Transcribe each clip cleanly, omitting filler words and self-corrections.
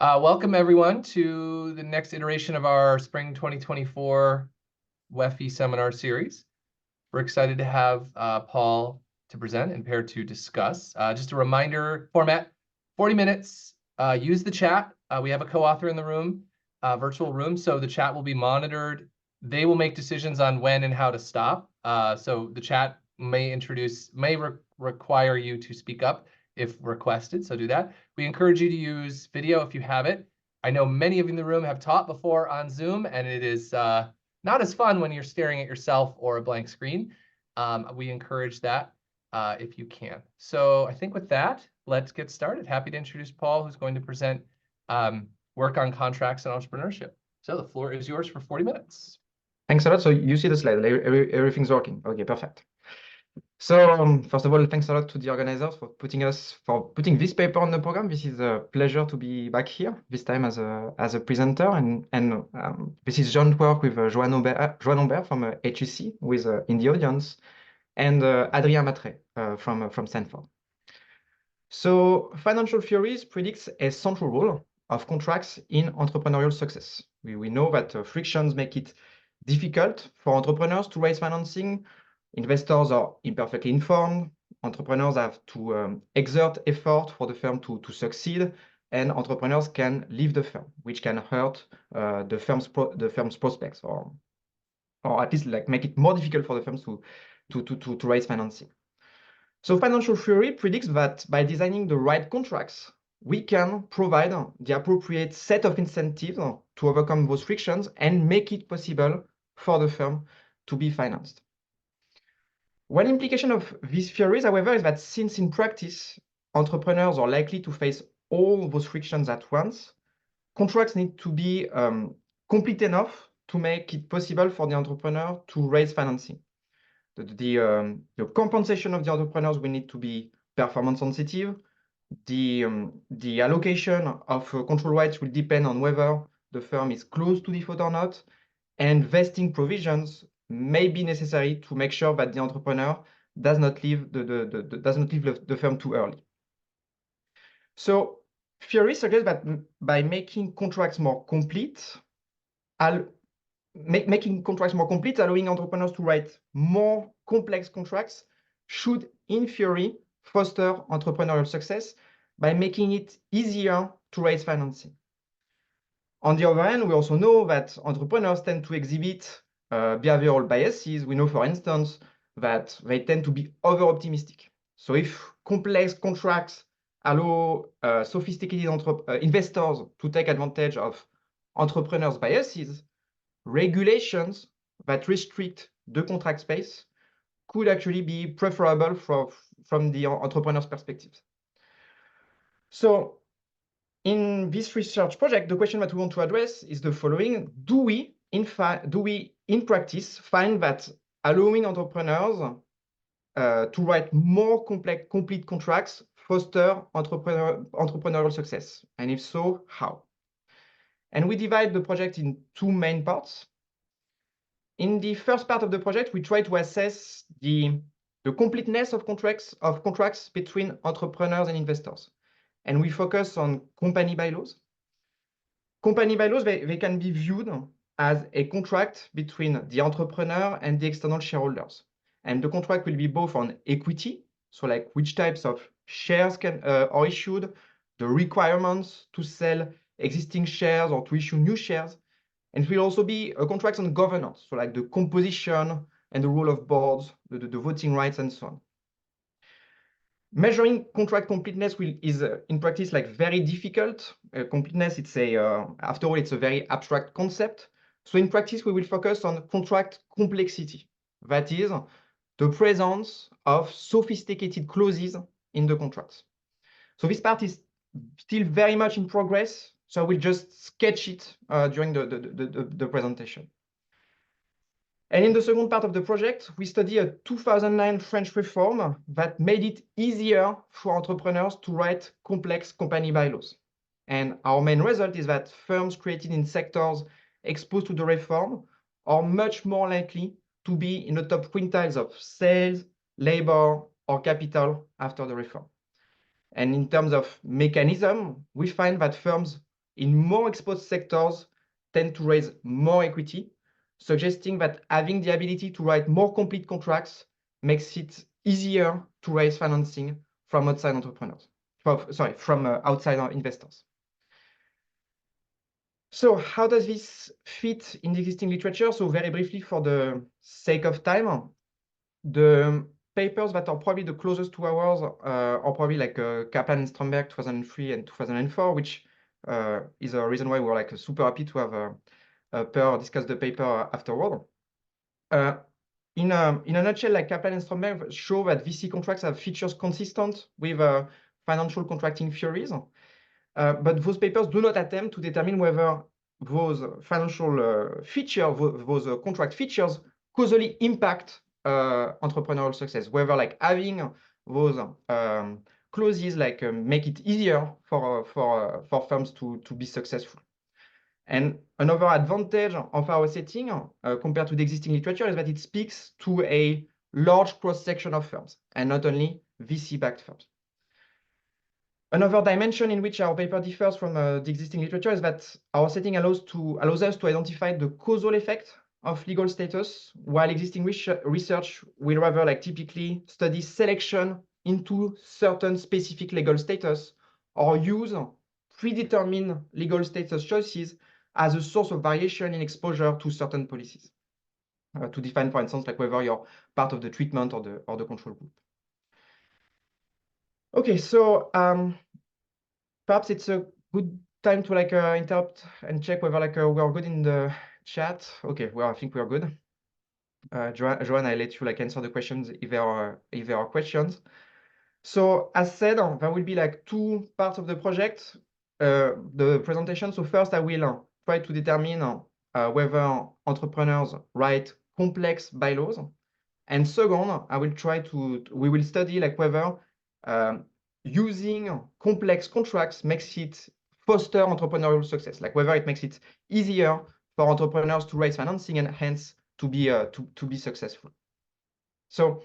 Welcome everyone to the next iteration of our Spring 2024 WEFI seminar series. We're excited to have Paul to present and Pear to discuss. Just a reminder, format, 40 minutes, use the chat. We have a co-author in the room, virtual room, so the chat will be monitored. They will make decisions on when and how to stop. So the chat may require you to speak up if requested, so do that. We encourage you to use video if you have it. I know many of you in the room have taught before on Zoom, and it is not as fun when you're staring at yourself or a blank screen. We encourage that if you can. So I think with that, let's get started. Happy to introduce Paul, who's going to present work on contracts and entrepreneurship. So the floor is yours for 40 minutes. Thanks a lot. So you see the slide, everything's working. Okay, perfect. So first of all, thanks a lot to the organizers for putting this paper on the program. This is a pleasure to be back here, this time as a presenter. And this is joint work with Johan Bombert from HEC, who is in the audience, and Adrien Matray from Stanford. So financial theories predicts a central role of contracts in entrepreneurial success. We know that frictions make it difficult for entrepreneurs to raise financing. Investors are imperfectly informed. Entrepreneurs have to exert effort for the firm to succeed, and entrepreneurs can leave the firm, which can hurt the firm's prospects, or at least like make it more difficult for the firms to raise financing. So financial theory predicts that by designing the right contracts, we can provide the appropriate set of incentives to overcome those frictions and make it possible for the firm to be financed. One implication of these theories, however, is that since in practice, entrepreneurs are likely to face all those frictions at once, contracts need to be complete enough to make it possible for the entrepreneur to raise financing. The compensation of the entrepreneurs will need to be performance sensitive. The allocation of control rights will depend on whether the firm is close to default or not, and vesting provisions may be necessary to make sure that the entrepreneur does not leave the firm too early. So theory suggests that by making contracts more complete, allowing entrepreneurs to write more complex contracts should, in theory, foster entrepreneurial success by making it easier to raise financing. On the other hand, we also know that entrepreneurs tend to exhibit behavioral biases. We know, for instance, that they tend to be over-optimistic. So if complex contracts allow sophisticated investors to take advantage of entrepreneurs' biases, regulations that restrict the contract space could actually be preferable from the entrepreneur's perspective. So in this research project, the question that we want to address is the following. Do we in practice find that allowing entrepreneurs to write more complete contracts foster entrepreneurial success? And if so, how? And we divide the project in two main parts. In the first part of the project, we try to assess the completeness of contracts between entrepreneurs and investors. And we focus on company bylaws. Company bylaws, they can be viewed as a contract between the entrepreneur and the external shareholders. And the contract will be both on equity, so like which types of shares are issued, the requirements to sell existing shares or to issue new shares. And it will also be a contract on governance, so like the composition and the role of boards, the voting rights, and so on. Measuring contract completeness is in practice like very difficult. Completeness, after all, it's a very abstract concept. So in practice, we will focus on contract complexity. That is the presence of sophisticated clauses in the contracts. So this part is still very much in progress. So I will just sketch it during the presentation. And in the second part of the project, we study a 2009 French reform that made it easier for entrepreneurs to write complex company bylaws. And our main result is that firms created in sectors exposed to the reform are much more likely to be in the top quintiles of sales, labor, or capital after the reform. And in terms of mechanism, we find that firms in more exposed sectors tend to raise more equity, suggesting that having the ability to write more complete contracts makes it easier to raise financing from outside entrepreneurs, from outside investors. So how does this fit in the existing literature? So very briefly, for the sake of time, the papers that are probably the closest to ours are probably like Kaplan and Stromberg 2003 and 2004, which is a reason why we're like super happy to have Per discuss the paper afterward. In a nutshell, like Kaplan and Stromberg show that VC contracts have features consistent with financial contracting theories. But those papers do not attempt to determine whether those financial features, those contract features, causally impact entrepreneurial success. Whether like having those clauses like make it easier for firms to be successful. And another advantage of our setting compared to the existing literature is that it speaks to a large cross-section of firms and not only VC-backed firms. Another dimension in which our paper differs from the existing literature is that our setting allows us to identify the causal effect of legal status, while existing research will rather like typically study selection into certain specific legal status or use predetermined legal status choices as a source of variation in exposure to certain policies, to define, for instance, like whether you're part of the treatment or the control group. Okay, so perhaps it's a good time to like interrupt and check whether like we are good in the chat. Okay, well, I think we are good. Johan, I let you like answer the questions if there are questions. So as said, there will be like two parts of the project, the presentation. So first, I will try to determine whether entrepreneurs write complex bylaws, and second, we will study like whether using complex contracts makes it foster entrepreneurial success, like whether it makes it easier for entrepreneurs to raise financing and hence to be successful. So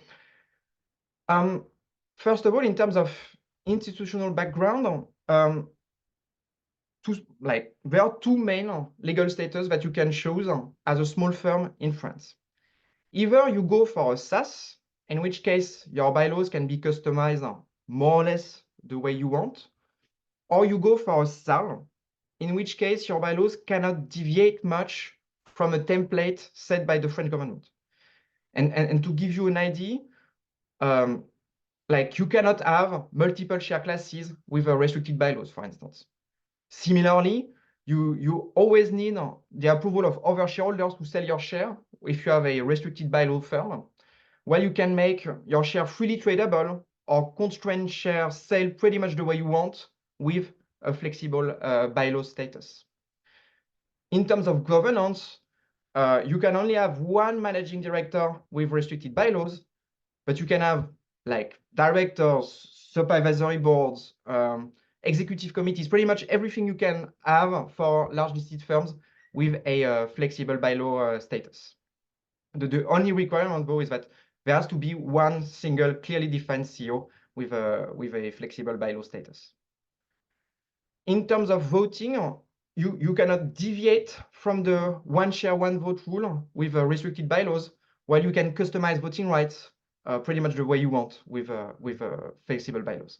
first of all, in terms of institutional background, there are two main legal status that you can choose as a small firm in France. Either you go for a SAS, in which case your bylaws can be customized more or less the way you want, or you go for a SAL, in which case your bylaws cannot deviate much from a template set by the French government. And to give you an idea, like you cannot have multiple share classes with a restricted bylaws, for instance. Similarly, you always need the approval of other shareholders to sell your share if you have a restricted bylaw firm, while you can make your share freely tradable or constrain share sale pretty much the way you want with a flexible bylaw status. In terms of governance, you can only have one managing director with restricted bylaws, but you can have like directors, supervisory boards, executive committees, pretty much everything you can have for large listed firms with a flexible bylaw status. The only requirement, though, is that there has to be one single clearly defined CEO with a flexible bylaw status. In terms of voting, you cannot deviate from the one share, one vote rule with restricted bylaws, while you can customize voting rights pretty much the way you want with flexible bylaws.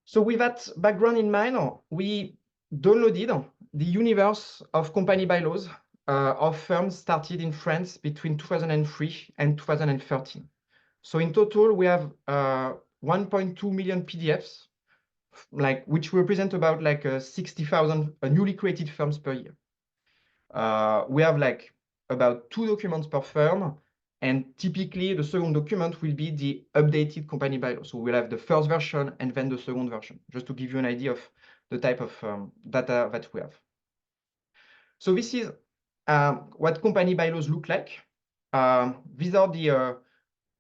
So with that background in mind, we downloaded the universe of company bylaws of firms started in France between 2003 and 2013. So in total, we have 1.2 million PDFs, which represent about 60,000 newly created firms per year. We have about 2 documents per firm, and typically the second document will be the updated company bylaw. So we'll have the first version and then the second version, just to give you an idea of the type of data that we have. So this is what company bylaws look like. These are the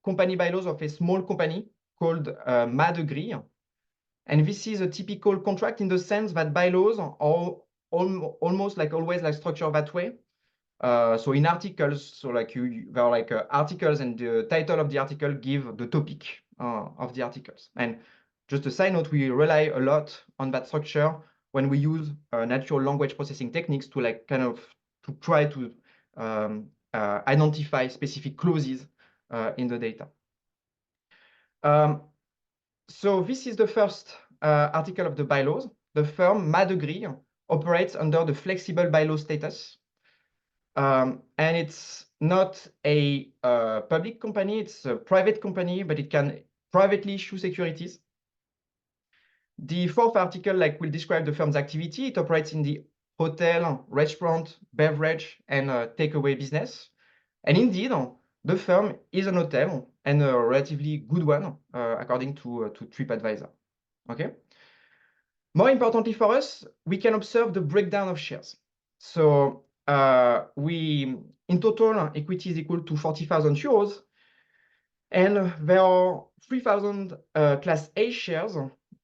company bylaws of a small company called Adrien. And this is a typical contract in the sense that bylaws are almost always structured that way. So in articles, so there are articles, and the title of the article give the topic of the articles. And just a side note, we rely a lot on that structure when we use natural language processing techniques to like kind of to try to identify specific clauses in the data. So this is the first article of the bylaws. The firm Adrien operates under the flexible bylaw status. And it's not a public company, it's a private company, but it can privately issue securities. The fourth article will describe the firm's activity. It operates in the hotel, restaurant, beverage, and takeaway business. And indeed, the firm is an hotel and a relatively good one, according to TripAdvisor. Okay. More importantly for us, we can observe the breakdown of shares. So in total, equity is equal to 40,000 euros, and there are 3,000 Class A shares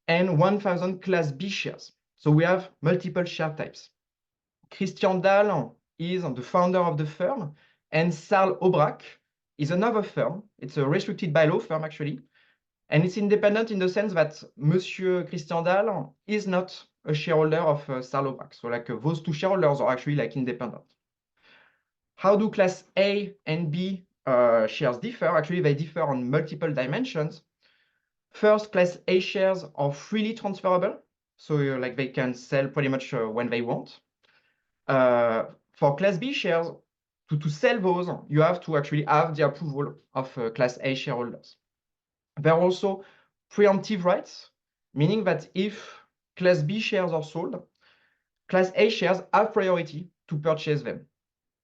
and 1,000 Class B shares. So we have multiple share types. Christian Dahl is the founder of the firm, and Sarl Aubrac is another firm. It's a restricted by law firm, actually. And it's independent in the sense that Monsieur Christian Dahl is not a shareholder of Sarl Aubrac. So those two shareholders are actually independent. How do Class A and B shares differ? Actually, they differ on multiple dimensions. First, Class A shares are freely transferable. So they can sell pretty much when they want. For Class B shares, to sell those, you have to actually have the approval of Class A shareholders. There are also preemptive rights, meaning that if Class B shares are sold, Class A shares have priority to purchase them.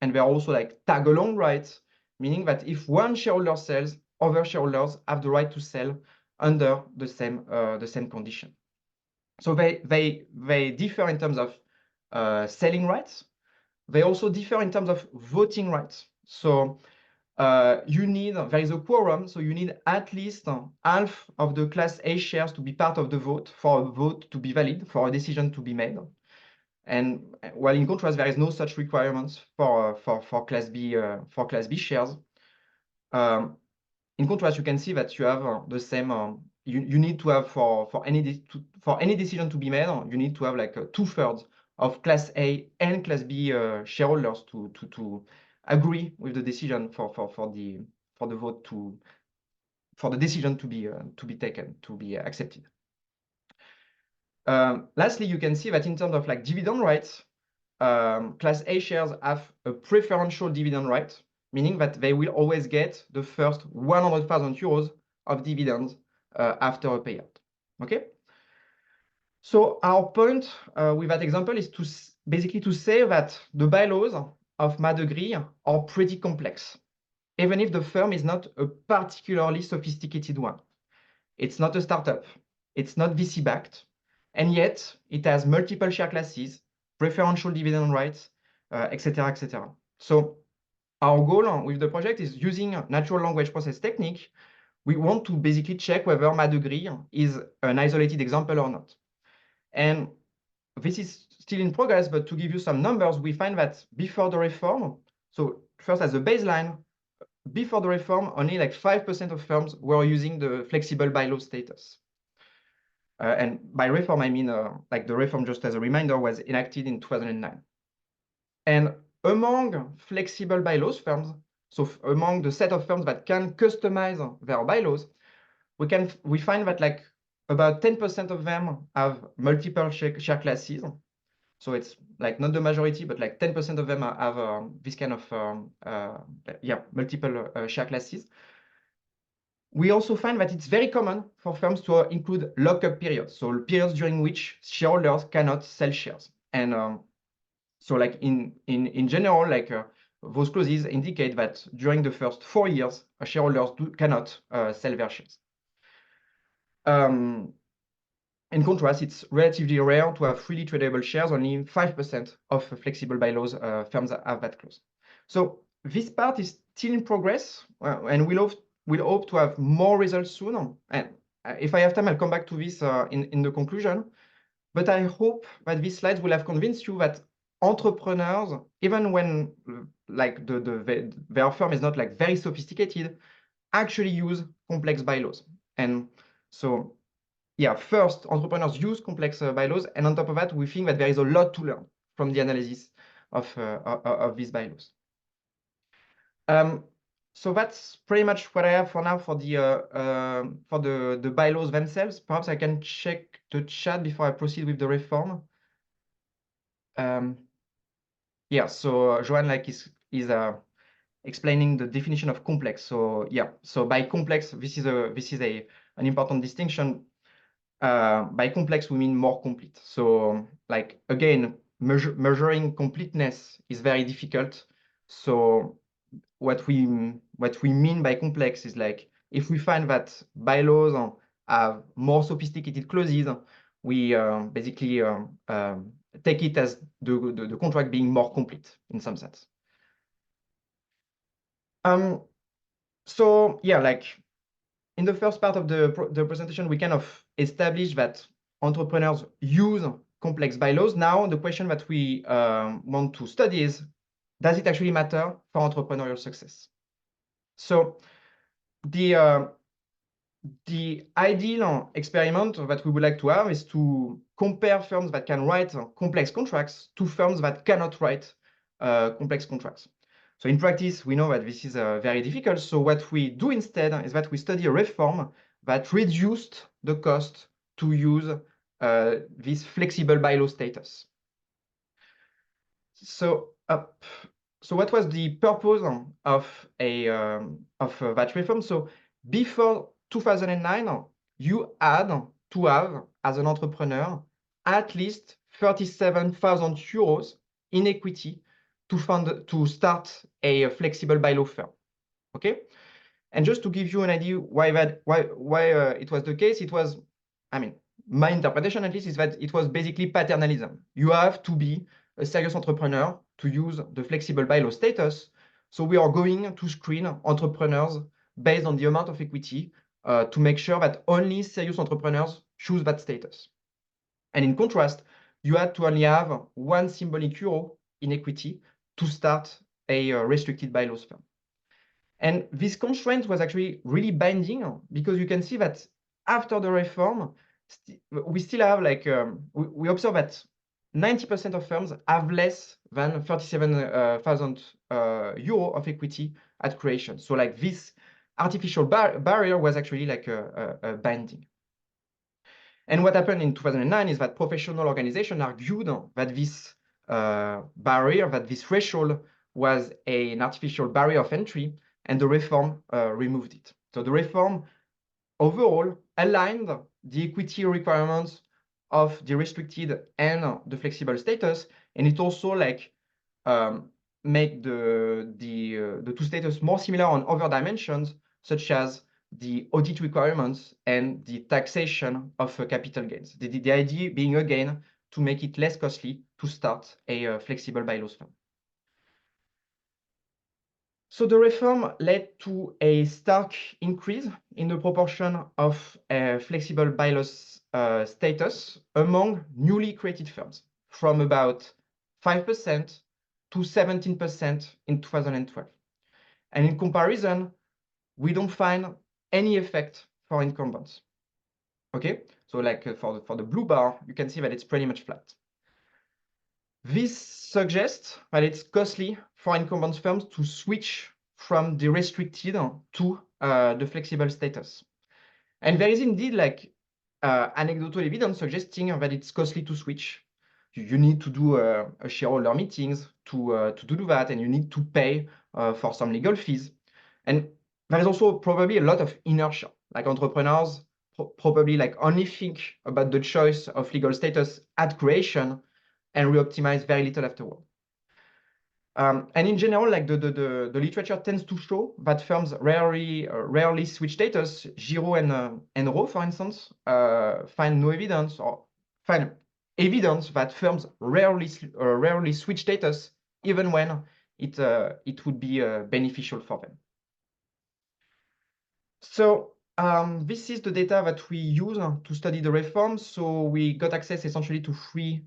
And there are also tag-along rights, meaning that if one shareholder sells, other shareholders have the right to sell under the same condition. So they differ in terms of selling rights. They also differ in terms of voting rights. So there is a quorum, so you need at least half of the Class A shares to be part of the vote for a vote to be valid, for a decision to be made. And while in contrast, there is no such requirements for Class B shares. In contrast, you can see that you have the same. You need to have for any decision to be made, you need to have 2/3 of Class A and Class B shareholders to agree with the decision for the vote for the decision to be taken, to be accepted. Lastly, you can see that in terms of dividend rights, Class A shares have a preferential dividend right, meaning that they will always get the first 100,000 euros of dividends after a payout. Okay. So our point with that example is basically to say that the bylaws of Adrien are pretty complex, even if the firm is not a particularly sophisticated one. It's not a startup, it's not VC-backed, and yet it has multiple share classes, preferential dividend rights, etc., etc. So our goal with the project is using natural language process technique. We want to basically check whether Adrien is an isolated example or not. And this is still in progress, but to give you some numbers, we find that before the reform, so first as a baseline, before the reform, only 5% of firms were using the flexible bylaw status. And by reform, I mean the reform, just as a reminder, was enacted in 2009. And among flexible bylaws firms, so among the set of firms that can customize their bylaws, we find that about 10% of them have multiple share classes. So it's not the majority, but 10% of them have this kind of multiple share classes. We also find that it's very common for firms to include lockup periods, so periods during which shareholders cannot sell shares. And so in general, those clauses indicate that during the first 4 years, shareholders cannot sell their shares. In contrast, it's relatively rare to have freely tradable shares. Only 5% of flexible bylaws firms have that clause. So this part is still in progress, and we'll hope to have more results soon. And if I have time, I'll come back to this in the conclusion. But I hope that these slides will have convinced you that entrepreneurs, even when their firm is not very sophisticated, actually use complex bylaws. And so yeah, first, entrepreneurs use complex bylaws, and on top of that, we think that there is a lot to learn from the analysis of these bylaws. So that's pretty much what I have for now for the bylaws themselves. Perhaps I can check the chat before I proceed with the reform. Yeah, so Johan is explaining the definition of complex. So yeah, so by complex, this is an important distinction. By complex, we mean more complete. So like again, measuring completeness is very difficult. So what we mean by complex is like if we find that bylaws have more sophisticated clauses, we basically take it as the contract being more complete in some sense. So yeah, like in the first part of the presentation, we kind of established that entrepreneurs use complex bylaws. Now, the question that we want to study is, does it actually matter for entrepreneurial success? So the ideal experiment that we would like to have is to compare firms that can write complex contracts to firms that cannot write complex contracts. So in practice, we know that this is very difficult. So what we do instead is that we study a reform that reduced the cost to use this flexible bylaw status. So what was the purpose of that reform? So before 2009, you had to have, as an entrepreneur, at least 37,000 euros in equity to start a flexible bylaw firm. Okay, and just to give you an idea why it was the case, it was, I mean, my interpretation at least is that it was basically paternalism. You have to be a serious entrepreneur to use the flexible bylaw status. So we are going to screen entrepreneurs based on the amount of equity to make sure that only serious entrepreneurs choose that status. And in contrast, you had to only have one symbolic euro in equity to start a restricted bylaws firm. And this constraint was actually really binding because you can see that after the reform, we still have like, we observe that 90% of firms have less than 37,000 euro of equity at creation. So like this artificial barrier was actually like a binding. And what happened in 2009 is that professional organizations argued that this barrier, that this threshold was an artificial barrier of entry, and the reform removed it. So the reform overall aligned the equity requirements of the restricted and the flexible status, and it also like make the two status more similar on other dimensions, such as the audit requirements and the taxation of capital gains. The idea being again to make it less costly to start a flexible bylaws firm. So the reform led to a stark increase in the proportion of flexible bylaws status among newly created firms, from about 5% to 17% in 2012. And in comparison, we don't find any effect for incumbents. Okay, so like for the blue bar, you can see that it's pretty much flat. This suggests that it's costly for incumbent firms to switch from the restricted to the flexible status. And there is indeed like anecdotal evidence suggesting that it's costly to switch. You need to do a shareholder meetings to do that, and you need to pay for some legal fees. And there is also probably a lot of inertia, like entrepreneurs probably like only think about the choice of legal status at creation and re-optimize very little afterward. And in general, like the literature tends to show that firms rarely switch status. Giro and Rowe, for instance, find no evidence or find evidence that firms rarely switch status, even when it would be beneficial for them. So this is the data that we use to study the reform. So we got access essentially to three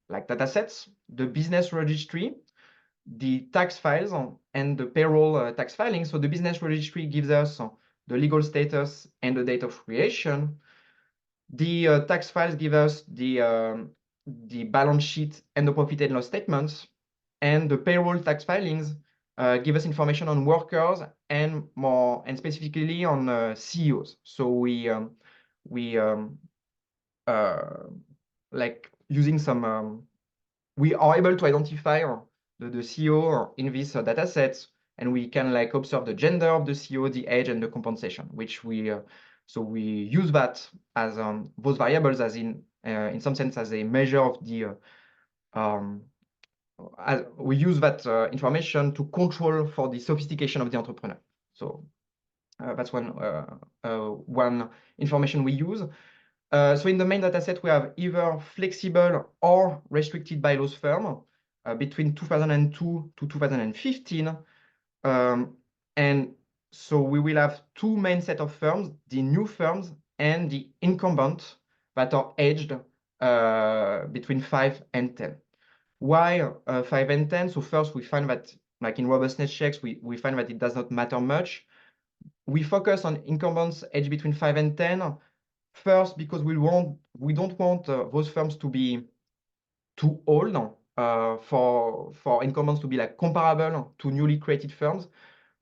like data sets: the business registry, the tax files, and the payroll tax filing. So the business registry gives us the legal status and the date of creation. The tax files give us the balance sheet and the profit and loss statements, and the payroll tax filings give us information on workers and specifically on CEOs. So we like using some we are able to identify the CEO in these data sets, and we can like observe the gender of the CEO, the age, and the compensation, which so we use that as those variables as in some sense as a measure of the we use that information to control for the sophistication of the entrepreneur. So that's one information we use. So in the main dataset, we have either flexible or restricted bylaws firm between 2002 to 2015. And so we will have two main set of firms, the new firms and the incumbent that are aged between 5 and 10. Why 5 and 10? So first, we find that, like in robustness checks, we find that it does not matter much. We focus on incumbents aged between 5 and 10. First, because we don't want those firms to be too old for incumbents to be like comparable to newly created firms,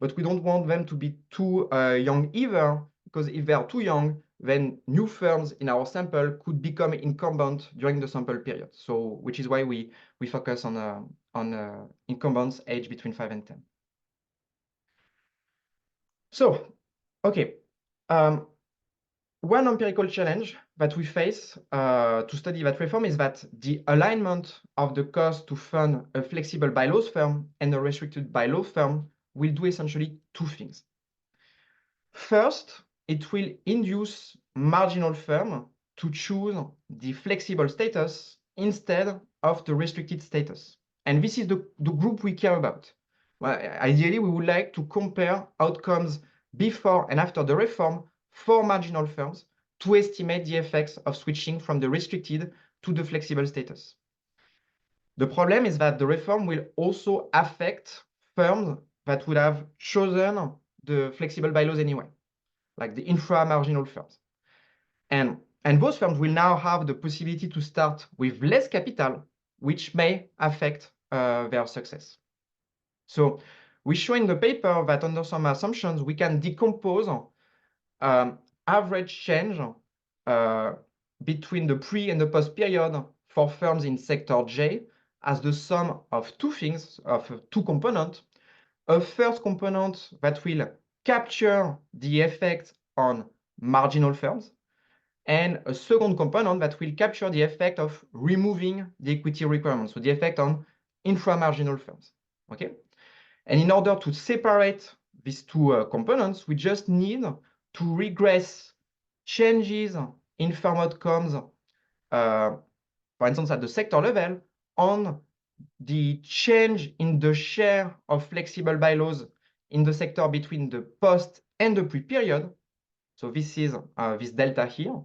but we don't want them to be too young either, because if they are too young, then new firms in our sample could become incumbent during the sample period. So, which is why we focus on incumbents aged between 5 and 10. So, okay. One empirical challenge that we face to study that reform is that the alignment of the cost to fund a flexible bylaws firm and a restricted bylaw firm will do essentially two things. First, it will induce marginal firm to choose the flexible status instead of the restricted status. And this is the group we care about. Well, ideally, we would like to compare outcomes before and after the reform for marginal firms to estimate the effects of switching from the restricted to the flexible status. The problem is that the reform will also affect firms that would have chosen the flexible bylaws anyway, like the infra-marginal firms. And those firms will now have the possibility to start with less capital, which may affect their success. So we show in the paper that under some assumptions, we can decompose average change between the pre and the post period for firms in sector J as the sum of two things, of two components. A first component that will capture the effect on marginal firms, and a second component that will capture the effect of removing the equity requirements, so the effect on infra-marginal firms. Okay, and in order to separate these two components, we just need to regress changes in firm outcomes, for instance, at the sector level, on the change in the share of flexible bylaws in the sector between the post and the pre-period. So this is this delta here,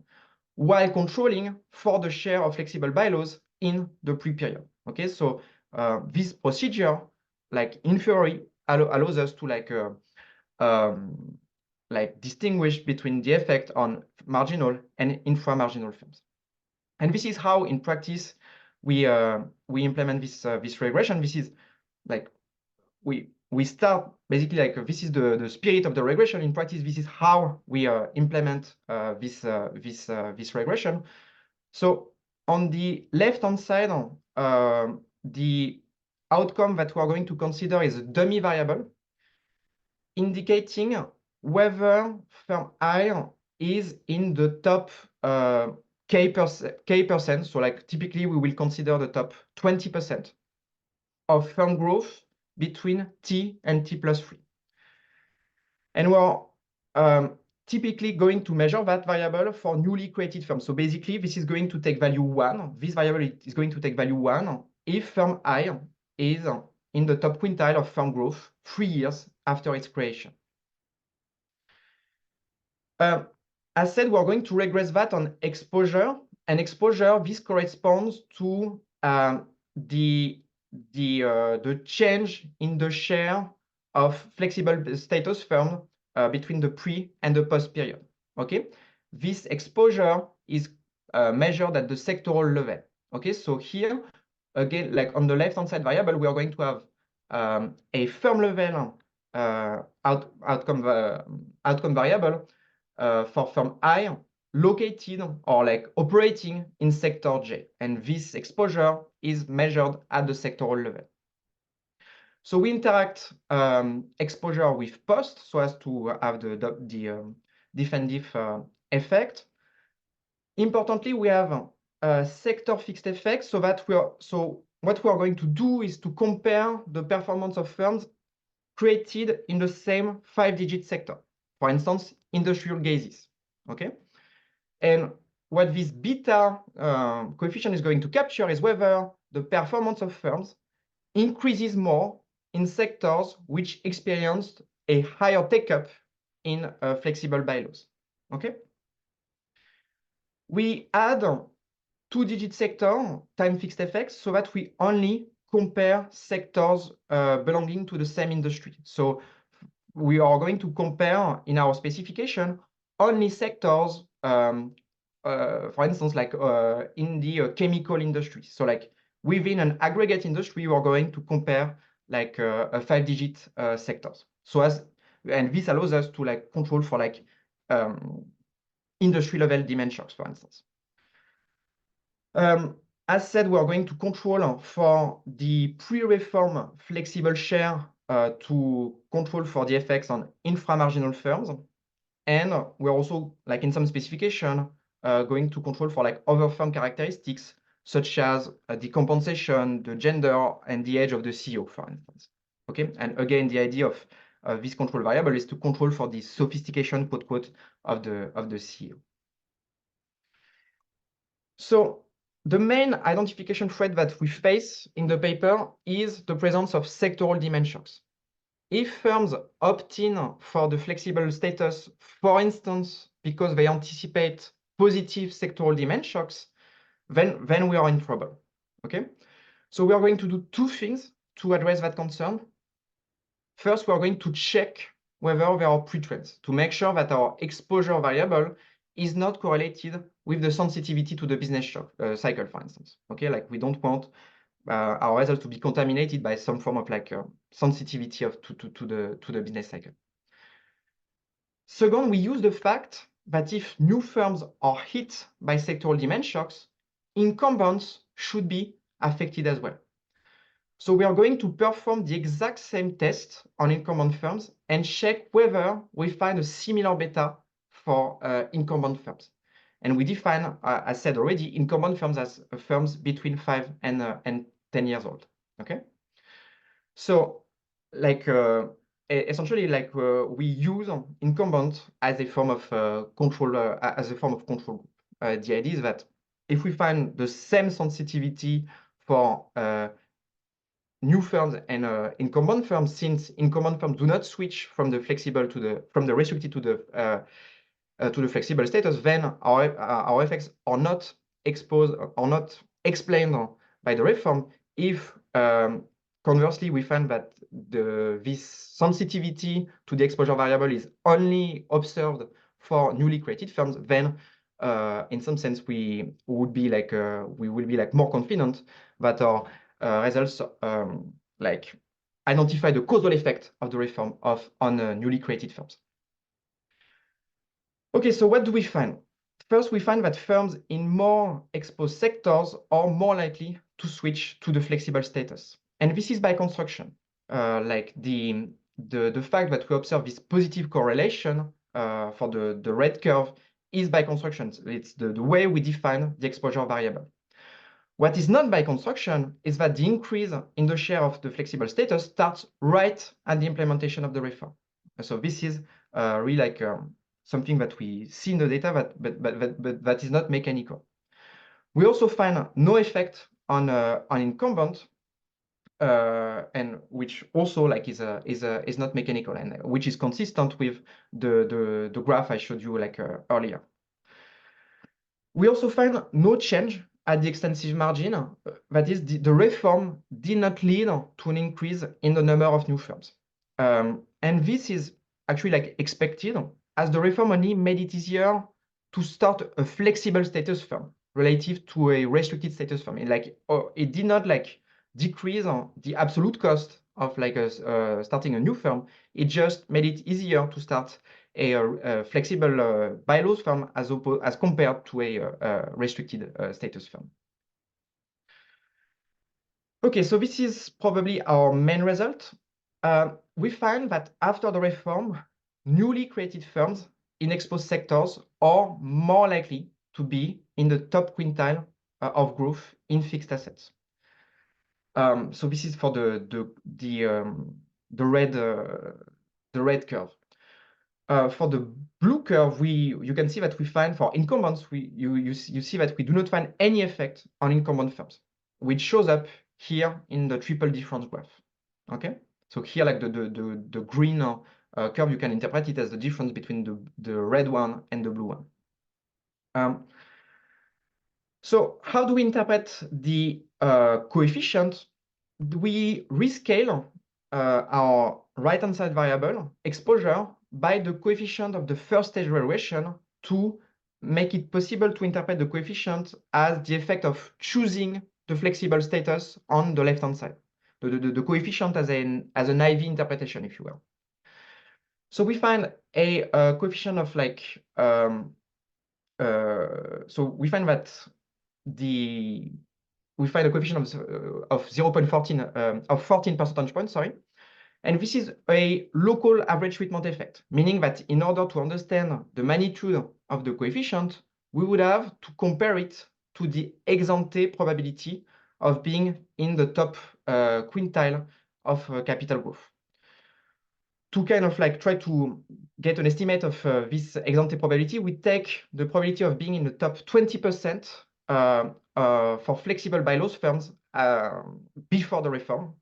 while controlling for the share of flexible bylaws in the pre-period. Okay, so this procedure, like in theory, allows us to like distinguish between the effect on marginal and infra-marginal firms. And this is how, in practice, we implement this regression. This is like we start basically like this is the spirit of the regression. In practice, this is how we implement this regression. So on the left-hand side, the outcome that we are going to consider is a dummy variable, indicating whether firm I is in the top K percent. So like typically we will consider the top 20% of firm growth between T and T plus 3. And we're typically going to measure that variable for newly created firms. So basically this is going to take value 1. This variable is going to take value 1 if firm I is in the top quintile of firm growth 3 years after its creation. As said, we're going to regress that on exposure. And exposure, this corresponds to the change in the share of flexible status firm between the pre and the post period. Okay, this exposure is measured at the sectoral level. Okay, so here again, like on the left-hand side variable, we are going to have a firm level outcome variable for firm I located or like operating in sector J, and this exposure is measured at the sectoral level. So we interact exposure with post so as to have the defensive effect. Importantly, we have sector fixed effect so that what we are going to do is to compare the performance of firms created in the same 5-digit sector. For instance, industrial gases. Okay, and what this beta coefficient is going to capture is whether the performance of firms increases more in sectors which experienced a higher take-up in flexible bylaws. Okay, we add 2-digit sector time fixed effects so that we only compare sectors belonging to the same industry. So we are going to compare in our specification only sectors, for instance, like in the chemical industry. So like within an aggregate industry, you are going to compare like a 5-digit sectors. And this allows us to like control for like industry level demand shocks, for instance. As said, we are going to control for the pre-reform flexible share to control for the effects on inframarginal firms. And we're also, like in some specification, going to control for like other firm characteristics, such as the compensation, the gender, and the age of the CEO, for instance. Okay, and again, the idea of this control variable is to control for the sophistication, quote, quote, of the CEO. So the main identification threat that we face in the paper is the presence of sectoral demand shocks. If firms opt in for the flexible status, for instance, because they anticipate positive sectoral demand shocks, then we are in trouble. Okay, so we are going to do 2 things to address that concern. First, we are going to check whether there are pretrends to make sure that our exposure variable is not correlated with the sensitivity to the business shock cycle, for instance. Okay, like we don't want our results to be contaminated by some form of like sensitivity to the business cycle. Second, we use the fact that if new firms are hit by sectoral demand shocks, incumbents should be affected as well. So we are going to perform the exact same test on incumbent firms and check whether we find a similar beta for incumbent firms. And we define, as said already, incumbent firms as firms between 5 and 10 years old. Okay, so like essentially, like we use incumbent as a form of control, group. The idea is that if we find the same sensitivity for new firms and incumbent firms, since incumbent firms do not switch from the flexible from the restricted to the flexible status, then our effects are not explained by the reform. If conversely we find that this sensitivity to the exposure variable is only observed for newly created firms, then in some sense we will be like more confident that our results like identify the causal effect of the reform on newly created firms. Okay, so what do we find? First, we find that firms in more exposed sectors are more likely to switch to the flexible status. And this is by construction. Like the fact that we observe this positive correlation for the red curve is by construction. It's the way we define the exposure variable. What is not by construction is that the increase in the share of the flexible status starts right at the implementation of the reform. So this is really like something that we see in the data, but that is not mechanical. We also find no effect on incumbent, and which also like is not mechanical, and which is consistent with the graph I showed you like earlier. We also find no change at the extensive margin. That is, the reform did not lead to an increase in the number of new firms. And this is actually like expected, as the reform only made it easier to start a flexible status firm relative to a restricted status firm. It did not like decrease the absolute cost of like starting a new firm. It just made it easier to start a flexible bylaws firm as compared to a restricted status firm. Okay, so this is probably our main result. We find that after the reform, newly created firms in exposed sectors are more likely to be in the top quintile of growth in fixed assets. So this is for the red curve. For the blue curve, you can see that we find for incumbents, you see that we do not find any effect on incumbent firms, which shows up here in the triple difference graph. Okay, so here like the green curve, you can interpret it as the difference between the red one and the blue one. So how do we interpret the coefficient? We rescale our right-hand side variable exposure by the coefficient of the first stage valuation to make it possible to interpret the coefficient as the effect of choosing the flexible status on the left-hand side. The coefficient as an IV interpretation, if you will. So we find a coefficient of like, so we find that we find a coefficient of 0.14 of 14 percentage points, sorry. And this is a local average treatment effect, meaning that in order to understand the magnitude of the coefficient, we would have to compare it to the ex ante probability of being in the top quintile of capital growth. To kind of like try to get an estimate of this ex ante probability, we take the probability of being in the top 20% for flexible bylaws firms before the reform.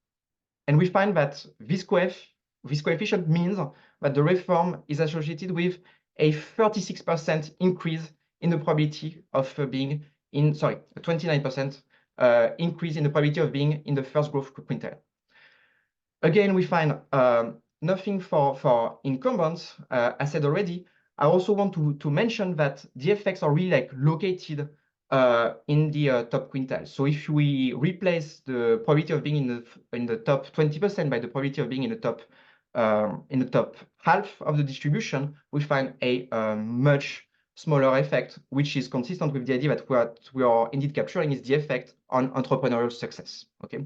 And we find that this coefficient means that the reform is associated with a 36% increase in the probability of being in, sorry, a 29% increase in the probability of being in the first growth quintile. Again, we find nothing for incumbents. I said already. I also want to mention that the effects are really like located in the top quintile. So if we replace the probability of being in the top 20% by the probability of being in the top half of the distribution, we find a much smaller effect, which is consistent with the idea that what we are indeed capturing is the effect on entrepreneurial success. Okay,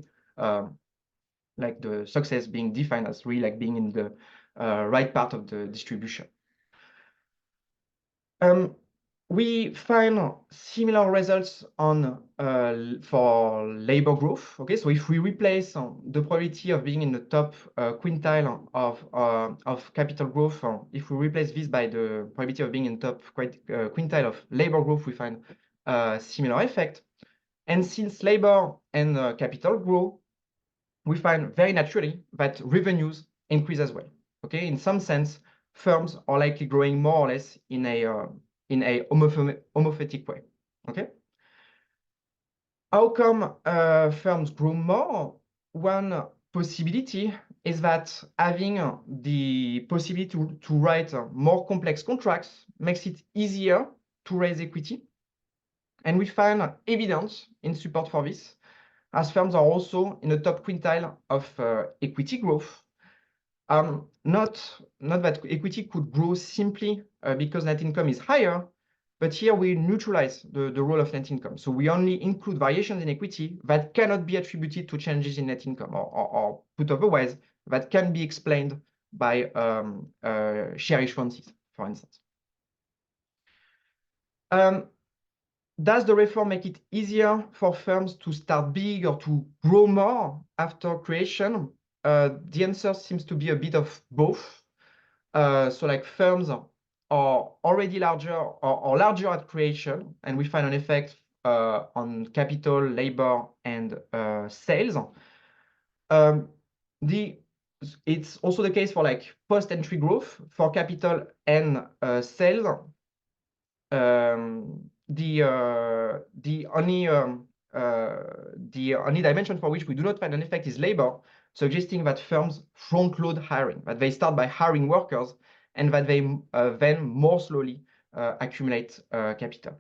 like the success being defined as really like being in the right part of the distribution. We find similar results on for labor growth. Okay, so if we replace the probability of being in the top quintile of capital growth, if we replace this by the probability of being in top quintile of labor growth, we find a similar effect. And since labor and capital grow, we find very naturally that revenues increase as well. Okay, in some sense, firms are likely growing more or less in a homothetic way. Okay. How come firms grow more? One possibility is that having the possibility to write more complex contracts makes it easier to raise equity. And we find evidence in support for this, as firms are also in the top quintile of equity growth. Not that equity could grow simply because net income is higher, but here we neutralize the role of net income. So we only include variations in equity that cannot be attributed to changes in net income, or put otherwise, that can be explained by share issuances, for instance. Does the reform make it easier for firms to start big or to grow more after creation? The answer seems to be a bit of both. So like firms are already larger or larger at creation, and we find an effect on capital, labor, and sales. It's also the case for like post-entry growth for capital and sales. The only dimension for which we do not find an effect is labor, suggesting that firms front load hiring, that they start by hiring workers and that they then more slowly accumulate capital.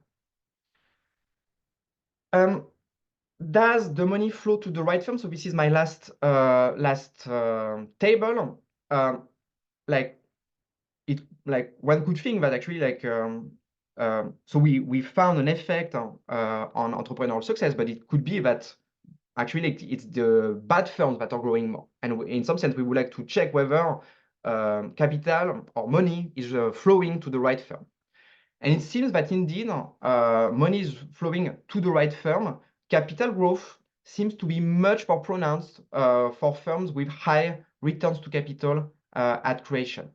Does the money flow to the right firm? So this is my last table. Like one could think that actually so we found an effect on entrepreneurial success, but it could be that actually it's the bad firms that are growing more. And in some sense, we would like to check whether capital or money is flowing to the right firm. And it seems that indeed money is flowing to the right firm. Capital growth seems to be much more pronounced for firms with high returns to capital at creation.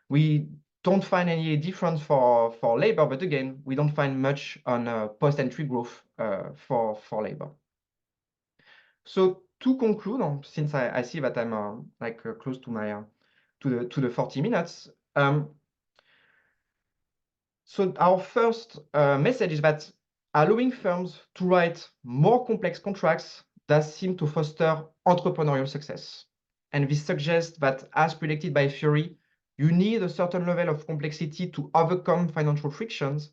We don't find any difference for labor, but again, we don't find much on post-entry growth for labor. So to conclude, since I see that I'm close to my to the 40 minutes, so our first message is that allowing firms to write more complex contracts does seem to foster entrepreneurial success. And this suggests that, as predicted by theory, you need a certain level of complexity to overcome financial frictions.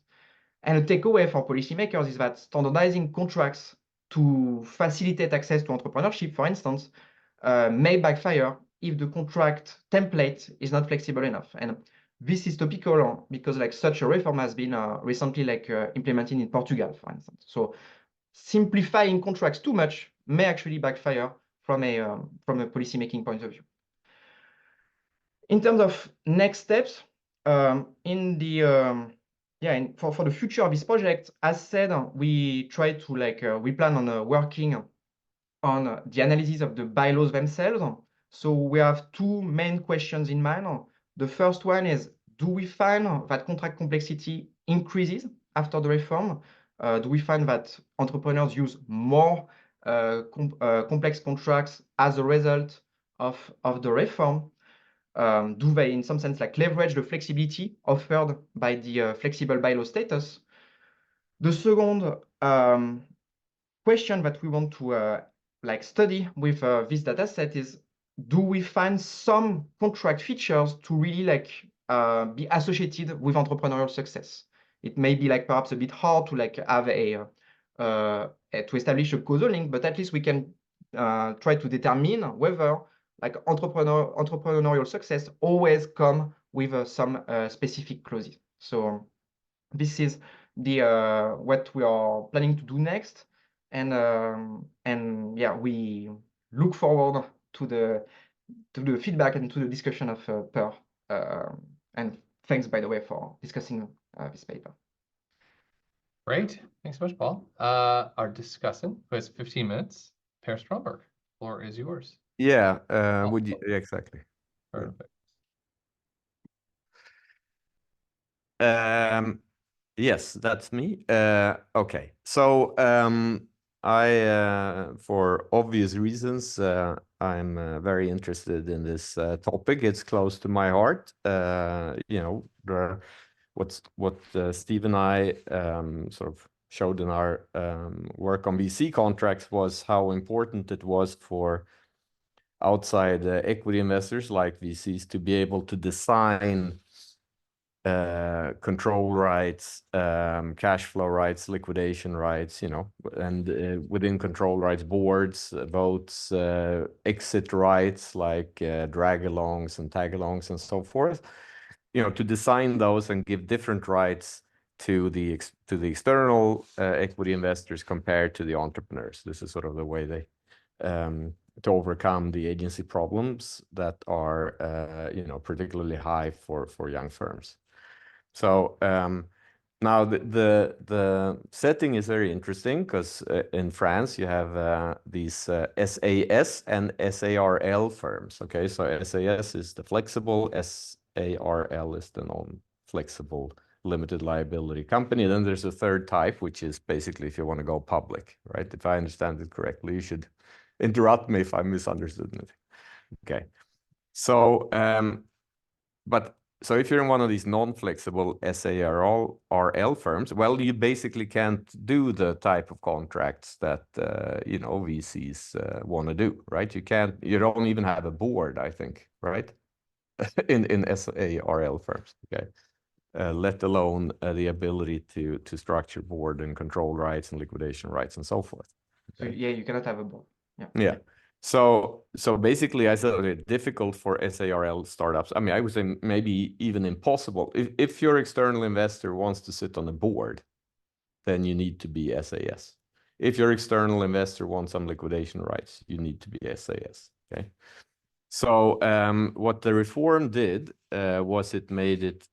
And a takeaway for policymakers is that standardizing contracts to facilitate access to entrepreneurship, for instance, may backfire if the contract template is not flexible enough. And this is topical because such a reform has been recently implemented in Portugal, for instance. So simplifying contracts too much may actually backfire from a policymaking point of view. In terms of next steps, for the future of this project, as said, we try to we plan on working on the analysis of the bylaws themselves. So we have two main questions in mind. The first one is, do we find that contract complexity increases after the reform? Do we find that entrepreneurs use more complex contracts as a result of the reform? Do they, in some sense, leverage the flexibility offered by the flexible bylaw status? The second question that we want to study with this data set is, do we find some contract features to really be associated with entrepreneurial success? It may be perhaps a bit hard to have to establish a causal link, but at least we can try to determine whether entrepreneurial success always come with some specific clauses. So this is the what we are planning to do next, and yeah, we look forward to the feedback and to the discussion of Per. And thanks, by the way, for discussing this paper. Great. Thanks so much, Paul. Our discussant, who has 15 minutes, Per Stromberg. Floor is yours. Yeah, exactly. Perfect. Yes, that's me. Okay, so I, for obvious reasons, I'm very interested in this topic. It's close to my heart. What Steve and I sort of showed in our work on VC contracts was how important it was for outside equity investors like VCs to be able to design control rights, cash flow rights, liquidation rights, and within control rights, boards, votes, exit rights like drag-alongs and tag-alongs and so forth, to design those and give different rights to the external equity investors compared to the entrepreneurs. This is sort of the way they to overcome the agency problems that are particularly high for young firms. So now the setting is very interesting because in France you have these SAS and SARL firms. Okay, so SAS is the flexible, SARL is the non-flexible limited liability company. Then there's a third type, which is basically if you want to go public, right? If I understand it correctly, you should interrupt me if I misunderstood anything. Okay, so so if you're in one of these non-flexible SARL firms, well, you basically can't do the type of contracts that VCs want to do, right? You don't even have a board, I think, right? in SARL firms, okay? Let alone the ability to structure board and control rights and liquidation rights and so forth. So yeah, you cannot have a board. Yeah. Yeah. So basically, I said it's difficult for SARL startups. I mean, I would say maybe even impossible. If your external investor wants to sit on the board, then you need to be SAS. If your external investor wants some liquidation rights, you need to be SAS. Okay. So what the reform did was it made it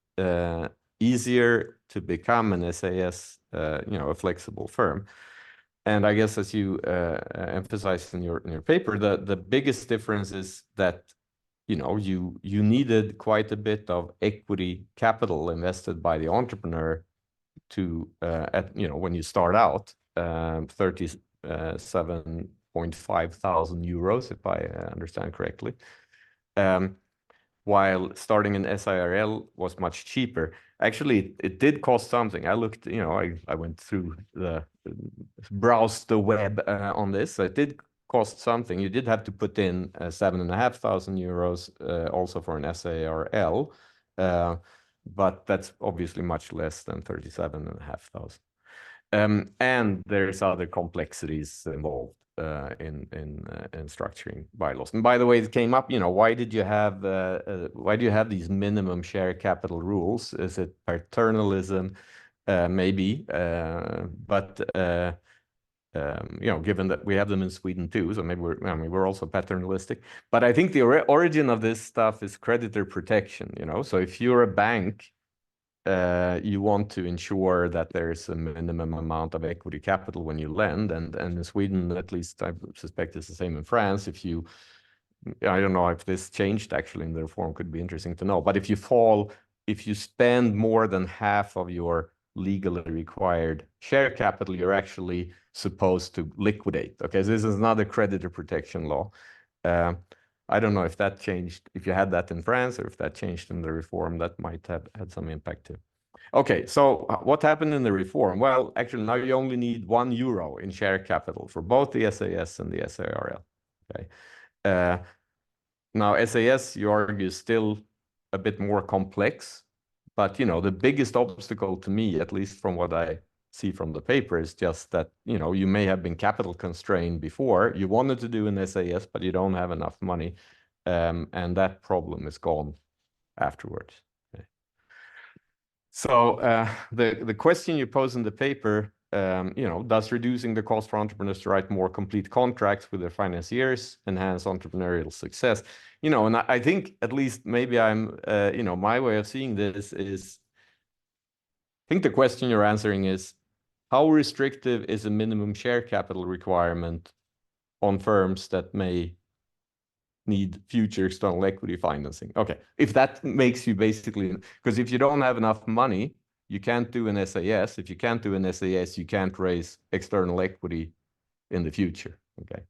easier to become an SAS, a flexible firm. And I guess as you emphasized in your paper, the biggest difference is that you needed quite a bit of equity capital invested by the entrepreneur to when you start out, 37.5 thousand euros, if I understand correctly. While starting in SIRL was much cheaper. Actually, it did cost something. I looked, I went through browsed the web on this. So it did cost something. You did have to put in 7,500 euros also for an SARL, but that's obviously much less than 37,500. And there's other complexities involved in structuring bylaws. And by the way, it came up, why do you have these minimum share capital rules? Is it paternalism? Maybe, but given that we have them in Sweden too, so maybe we're also paternalistic. But I think the origin of this stuff is creditor protection. So if you're a bank, you want to ensure that there's a minimum amount of equity capital when you lend, and in Sweden, at least I suspect it's the same in France. I don't know if this changed actually in the reform, could be interesting to know. But if you spend more than half of your legally required share capital, you're actually supposed to liquidate. Okay, so this is not a creditor protection law. I don't know if that changed, if you had that in France, or if that changed in the reform. That might have had some impact too. Okay, so what happened in the reform? Well, actually, now you only need €1 in share capital for both the SAS and the SARL. Okay. Now, SAS, you argue, is still a bit more complex, but the biggest obstacle to me, at least from what I see from the paper, is just that you may have been capital constrained before. You wanted to do an SAS, but you don't have enough money, and that problem is gone afterwards. Okay. So the question you pose in the paper, does reducing the cost for entrepreneurs to write more complete contracts with their financiers enhance entrepreneurial success? And I think, at least maybe I'm, my way of seeing this is, I think the question you're answering is, how restrictive is a minimum share capital requirement on firms that may need future external equity financing? Okay, if that makes you basically, because if you don't have enough money, you can't do an SAS. If you can't do an SAS, you can't raise external equity in the future. Okay,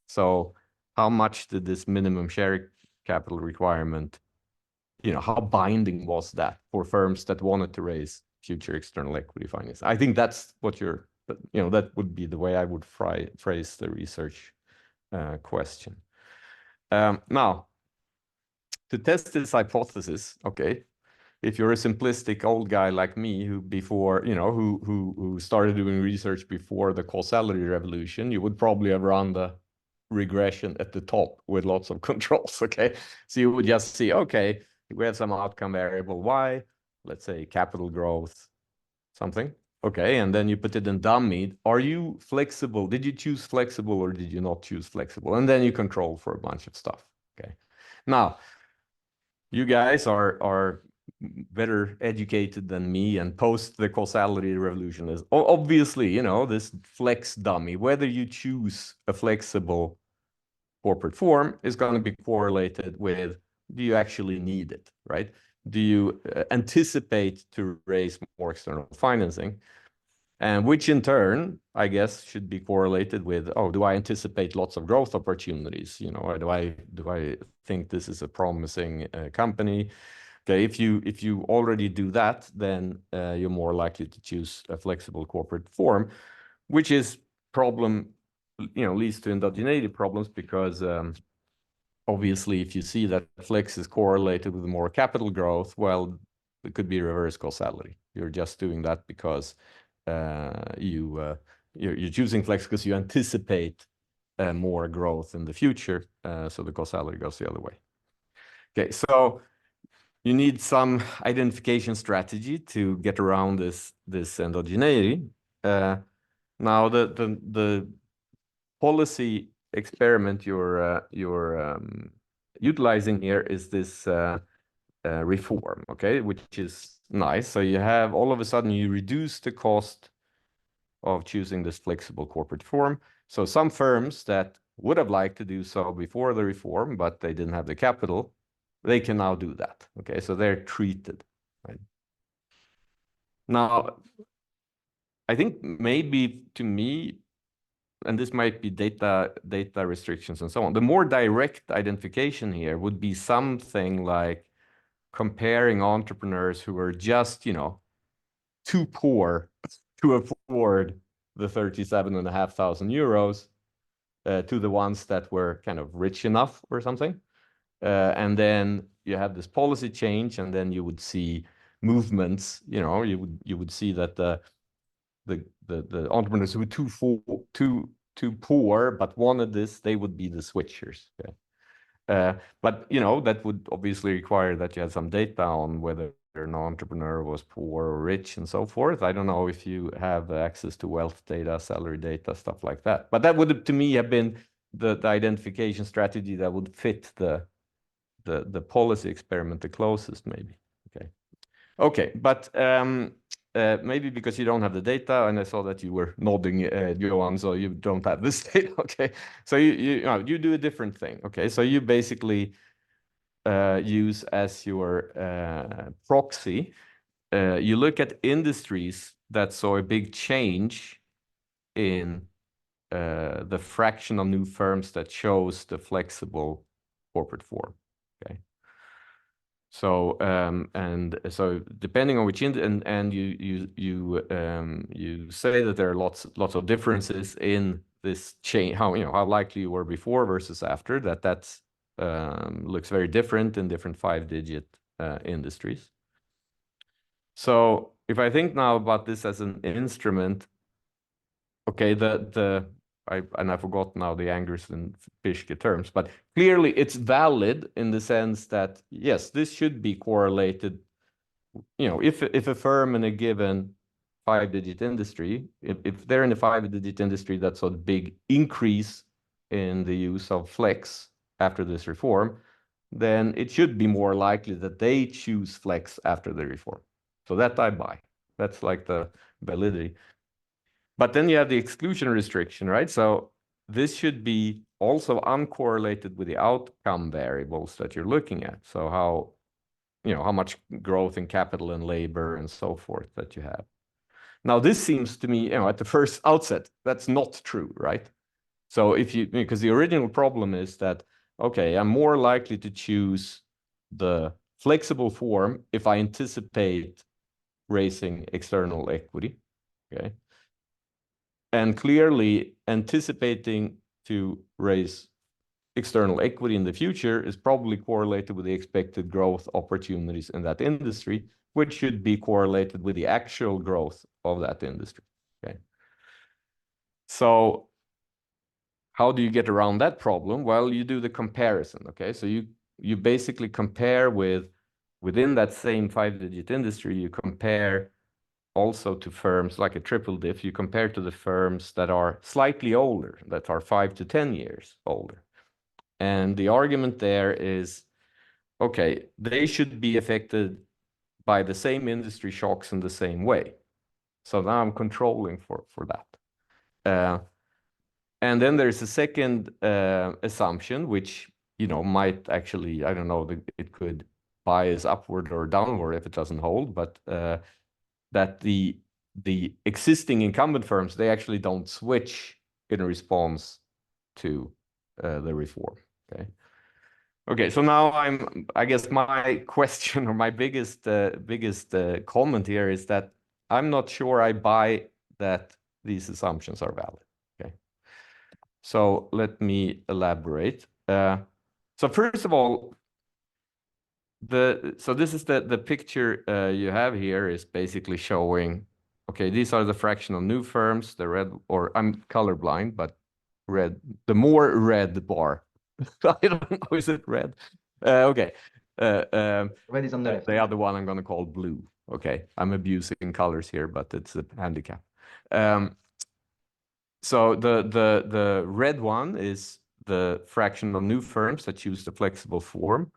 so how much did this minimum share capital requirement, how binding was that for firms that wanted to raise future external equity finance? I think that's what that would be the way I would phrase the research question. Now, to test this hypothesis, okay, if you're a simplistic old guy like me who who started doing research before the causality revolution, you would probably have run the regression at the top with lots of controls. Okay, so you would just see, okay, we have some outcome variable Y, let's say capital growth, something. Okay, and then you put it in dummy. Are you flexible? Did you choose flexible or did you not choose flexible? And then you control for a bunch of stuff. Okay, now you guys are better educated than me, and post the causality revolution is obviously, this flex dummy, whether you choose a flexible corporate form is going to be correlated with, do you actually need it, right? Do you anticipate to raise more external financing? And which in turn, I guess, should be correlated with, do I anticipate lots of growth opportunities? Or do I think this is a promising company? Okay, if you already do that, then you're more likely to choose a flexible corporate form, which is leads to endogeneity problems, because obviously, if you see that flex is correlated with more capital growth, well, it could be reverse causality. You're just doing that because you're choosing flex because you anticipate more growth in the future. So the causality goes the other way. Okay, so you need some identification strategy to get around this endogeneity. Now the policy experiment you're utilizing here is this reform, okay, which is nice. So you have all of a sudden you reduce the cost of choosing this flexible corporate form. So some firms that would have liked to do so before the reform, but they didn't have the capital, they can now do that. Okay, so they're treated. Right? Now, I think maybe to me, and this might be data restrictions and so on, the more direct identification here would be something like comparing entrepreneurs who are just, too poor to afford the 37,500 euros to the ones that were kind of rich enough or something. And then you have this policy change, and then you would see movements, you would see that the entrepreneurs who were too poor but wanted this, they would be the switchers. Okay? But that would obviously require that you had some data on whether an entrepreneur was poor or rich and so forth. I don't know if you have access to wealth data, salary data, stuff like that. But that would, to me, have been the identification strategy that would fit the policy experiment the closest, maybe. Okay, but maybe because you don't have the data, and I saw that you were nodding, Johan, so you don't have this data. Okay, so you do a different thing. Okay, so you basically use as your proxy. You look at industries that saw a big change in the fraction of new firms that chose the flexible corporate form. Okay. So and so depending on which and you say that there are lots of differences in this change, how likely you were before versus after, that's looks very different in different 5-digit industries. So if I think now about this as an instrument, okay, I forgot now the Angers and Fischke terms, but clearly it's valid in the sense that, yes, this should be correlated. If a firm in a given 5-digit industry, if they're in a 5-digit industry that's a big increase in the use of flex after this reform, then it should be more likely that they choose flex after the reform. So that I buy. That's like the validity. But then you have the exclusion restriction, right? So this should be also uncorrelated with the outcome variables that you're looking at. So how much growth in capital and labor and so forth that you have. Now, this seems to me, at the first outset, that's not true, right? So because the original problem is that, okay, I'm more likely to choose the flexible form if I anticipate raising external equity, okay? And clearly anticipating to raise external equity in the future is probably correlated with the expected growth opportunities in that industry, which should be correlated with the actual growth of that industry. Okay. So how do you get around that problem? Well, you do the comparison. Okay. So you basically compare within that same 5-digit industry, you compare also to firms like a triple diff, you compare to the firms that are slightly older, that are 5 to 10 years older. And the argument there is, okay, they should be affected by the same industry shocks in the same way. So now I'm controlling for that. And then there's a second assumption, which, might actually, I don't know, it could bias upward or downward if it doesn't hold, but that the existing incumbent firms, they actually don't switch in response to the reform. Okay, so now I guess my question or my biggest comment here is that I'm not sure I buy that these assumptions are valid. Okay, so let me elaborate. So first of all, so this is the picture you have here is basically showing, okay, these are the fraction of new firms, the red, or I'm colorblind, but red, the more red bar. I don't know, is it red? Okay. Red is on the left. The other one I'm going to call blue. Okay, I'm abusing colors here, but it's a handicap. So the red one is the fraction of new firms that choose the flexible form.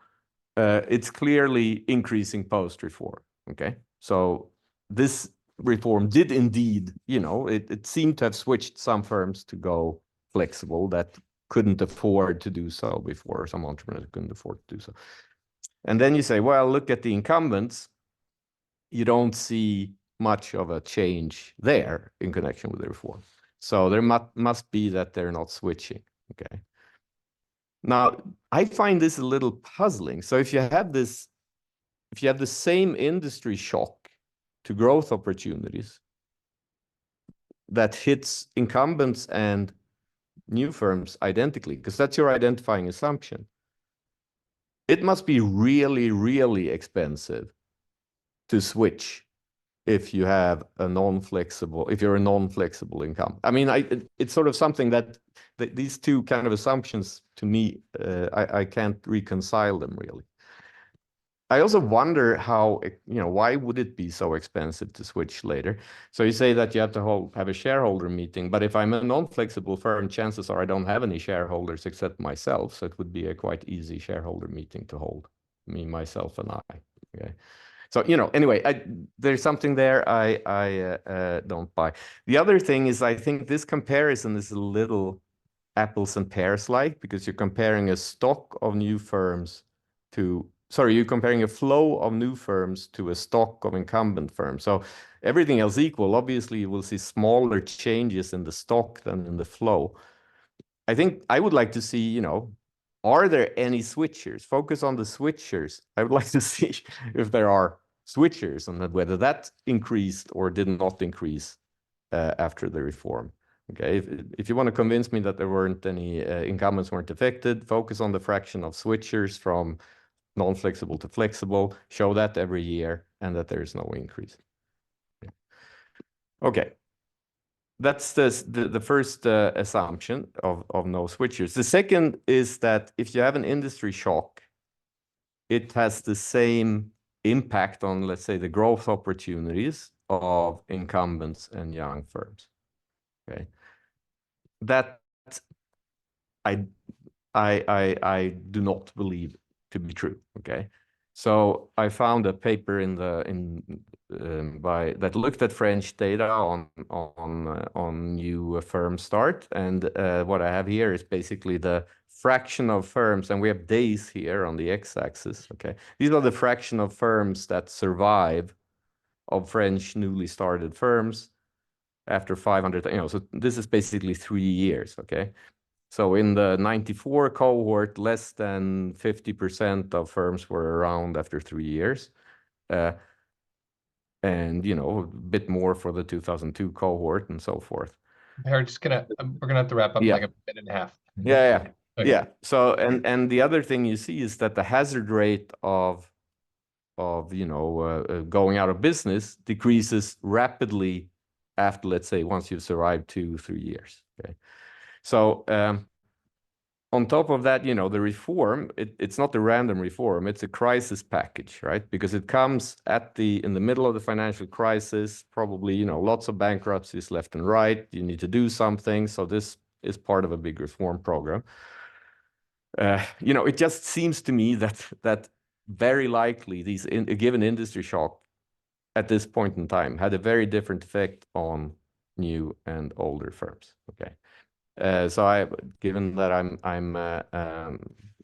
It's clearly increasing post-reform. Okay, so this reform did indeed, you know, it seemed to have switched some firms to go flexible that couldn't afford to do so before. Some entrepreneurs couldn't afford to do so. And then you say, well, look at the incumbents. You don't see much of a change there in connection with the reform. So there must be that they're not switching. Okay. Now, I find this a little puzzling. So if you have this, if you have the same industry shock to growth opportunities that hits incumbents and new firms identically, because that's your identifying assumption, it must be really, really expensive to switch if you have a non-flexible, if you're a non-flexible income. I mean, it's sort of something that these two kind of assumptions, to me, I can't reconcile them really. I also wonder how, you know, why would it be so expensive to switch later? So you say that you have to have a shareholder meeting, but if I'm a non-flexible firm, chances are I don't have any shareholders except myself. So it would be a quite easy shareholder meeting to hold, me, myself, and I. Okay. So, you know, anyway, there's something there I don't buy. The other thing is, I think this comparison is a little apples and pears like, because you're comparing a stock of new firms to, sorry, you're comparing a flow of new firms to a stock of incumbent firms. So everything else equal, obviously you will see smaller changes in the stock than in the flow. I think I would like to see, you know, are there any switchers? Focus on the switchers. I would like to see if there are switchers and whether that increased or did not increase after the reform. Okay, if you want to convince me that there weren't any incumbents weren't affected, focus on the fraction of switchers from non-flexible to flexible, show that every year and that there is no increase. Okay. That's the first assumption of no switchers. The second is that if you have an industry shock, it has the same impact on, let's say, the growth opportunities of incumbents and young firms. Okay, that I do not believe to be true. Okay, so I found a paper that looked at French data on new firm start, and what I have here is basically the fraction of firms, and we have days here on the x-axis. Okay, these are the fraction of firms that survive of French newly started firms after 500. You know, so this is basically 3 years. Okay. So in the 94 cohort, less than 50% of firms were around after 3 years. And, you know, a bit more for the 2002 cohort and so forth. We're gonna have to wrap up in like a minute and a half. Yeah. Okay. Yeah. So, and the other thing you see is that the hazard rate of you know, going out of business decreases rapidly after, let's say, once you've survived 2-3 years. Okay. So, on top of that, you know, the reform, it's not a random reform, it's a crisis package, right? Because it comes in the middle of the financial crisis, probably, you know, lots of bankruptcies left and right. You need to do something. So this is part of a big reform program. You know, it just seems to me that very likely a given industry shock at this point in time had a very different effect on new and older firms. Okay. So given that I'm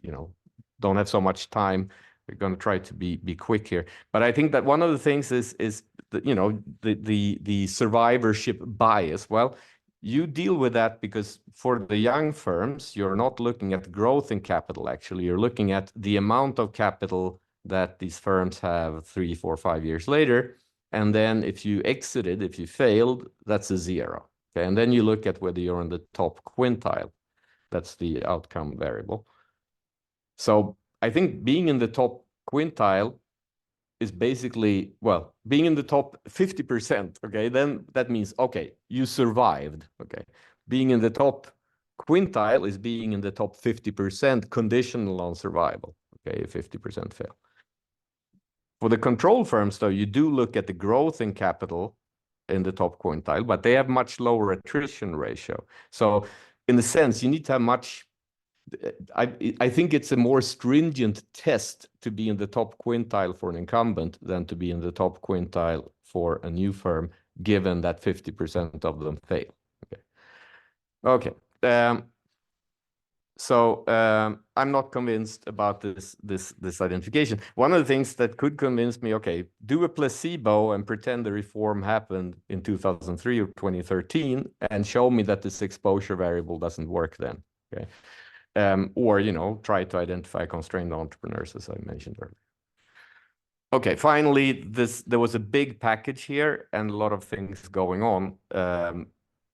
you know, don't have so much time, we're going to try to be quick here. But I think that one of the things is that, you know, the survivorship bias. Well, you deal with that because for the young firms, you're not looking at growth in capital. Actually, you're looking at the amount of capital that these firms have 3, 4, 5 years later. And then if you exited, if you failed, that's a 0. Okay, and then you look at whether you're in the top quintile. That's the outcome variable. So I think being in the top quintile is basically, well, being in the top 50%, okay, then that means, okay, you survived, okay. Being in the top quintile is being in the top 50% conditional on survival, okay, 50% fail. For the control firms, though, you do look at the growth in capital in the top quintile, but they have much lower attrition ratio. So in a sense, you need to have much, I think it's a more stringent test to be in the top quintile for an incumbent than to be in the top quintile for a new firm, given that 50% of them fail. Okay. So I'm not convinced about this identification. One of the things that could convince me, okay, do a placebo and pretend the reform happened in 2003 or 2013 and show me that this exposure variable doesn't work then. Okay. Or, you know, try to identify constrained entrepreneurs, as I mentioned earlier. Okay, finally, there was a big package here and a lot of things going on,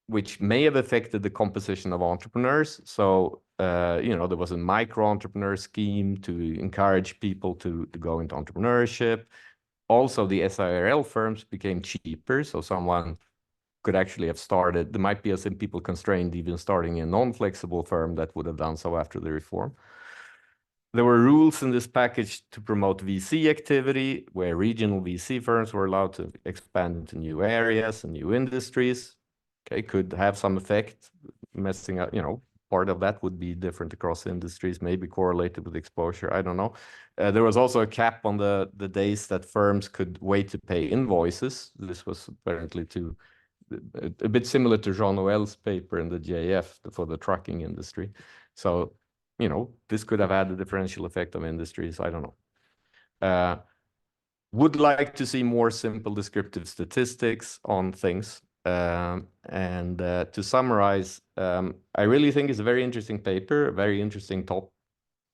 which may have affected the composition of entrepreneurs. So, you know, there was a micro-entrepreneur scheme to encourage people to go into entrepreneurship. Also, the SIRL firms became cheaper, so someone could actually have started. There might be some people constrained even starting a non-flexible firm that would have done so after the reform. There were rules in this package to promote VC activity, where regional VC firms were allowed to expand into new areas and new industries. Okay, could have some effect, messing up, you know, part of that would be different across industries, maybe correlated with exposure, I don't know. There was also a cap on the days that firms could wait to pay invoices. This was apparently a bit similar to Jean-Noël's paper in the JF for the trucking industry. So, you know, this could have had a differential effect on industries, I don't know. Would like to see more simple descriptive statistics on things. To summarize, I really think it's a very interesting paper, a very interesting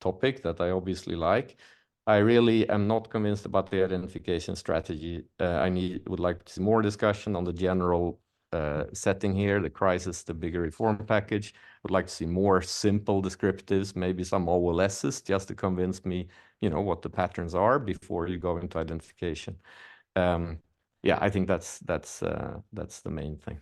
topic that I obviously like. I really am not convinced about the identification strategy. Would like to see more discussion on the general setting here, the crisis, the bigger reform package. Would like to see more simple descriptives, maybe some OLSs, just to convince me, you know, what the patterns are before you go into identification. Yeah, I think that's the main thing.